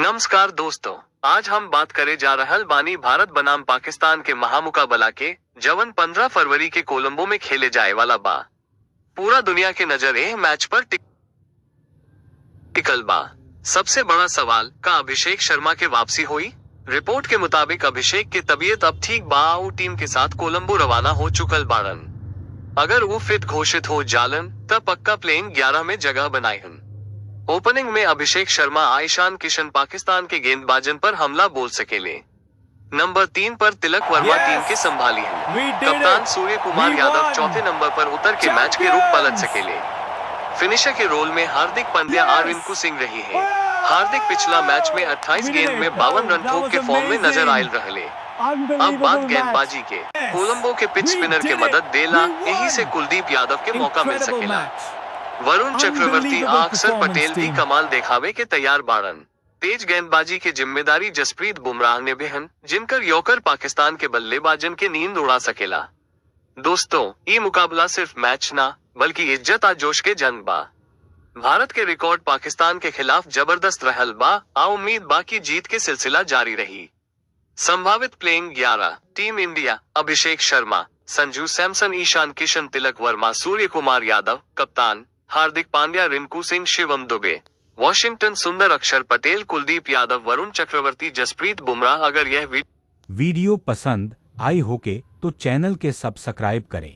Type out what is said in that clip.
नमस्कार दोस्तों, आज हम बात करे जा रहल बानी भारत बनाम पाकिस्तान के महामुकाबला के, जवन 15 फरवरी के कोलंबो में खेले जाए वाला बा। पूरा दुनिया के नजर मैच पर टिकल बा। सबसे बड़ा सवाल, का अभिषेक शर्मा के वापसी हुई? रिपोर्ट के मुताबिक अभिषेक की तबीयत अब ठीक बा और टीम के साथ कोलंबो रवाना हो चुकल बाड़न। अगर वो फिट घोषित हो जालन तब पक्का प्लेइंग 11 में जगह बनाएहन। ओपनिंग में अभिषेक शर्मा, ईशान किशन पाकिस्तान के गेंदबाजन पर हमला बोल सकेले। नंबर 3 पर तिलक वर्मा टीम के संभाली है। कप्तान सूर्य कुमार यादव चौथे नंबर पर उतर के मैच के रुख पलट सकेले। फिनिशर के रोल में हार्दिक पांड्या और रिंकू सिंह रही है। हार्दिक पिछला मैच में 28 गेंद में 52 रन ठोक के फॉर्म में नजर आयल रहले। अब बात गेंदबाजी के, कोलंबो के पिच स्पिनर के मदद देला, यही से कुलदीप यादव के मौका मिल सकेला। वरुण चक्रवर्ती और अक्षर पटेल भी कमाल दिखावे के तैयार बाड़न। तेज गेंदबाजी की जिम्मेदारी जसप्रीत बुमराह ने बेहन, जिनकर यॉर्कर पाकिस्तान के बल्लेबाजन के नींद उड़ा सकेला। दोस्तों, ये मुकाबला सिर्फ मैच ना बल्कि इज्जत आ जोश के जंग बा। भारत के रिकॉर्ड पाकिस्तान के खिलाफ जबरदस्त रहल बा आ उम्मीद बा की जीत के सिलसिला जारी रही। संभावित playing 11, team India: Abhishek Sharma, Sanju Samson, Ishan Kishan, Tilak Varma, Surya Kumar Yadav. कप्तान: हार्दिक पांड्या, रिंकू सिंह, शिवम दुबे। वॉशिंगटन: सुंदर, अक्षर पटेल, कुलदीप यादव, वरुण चक्रवर्ती, जसप्रीत बुमराह। अगर यह वीडियो पसंद आई हो के तो चैनल के सब्सक्राइब करें।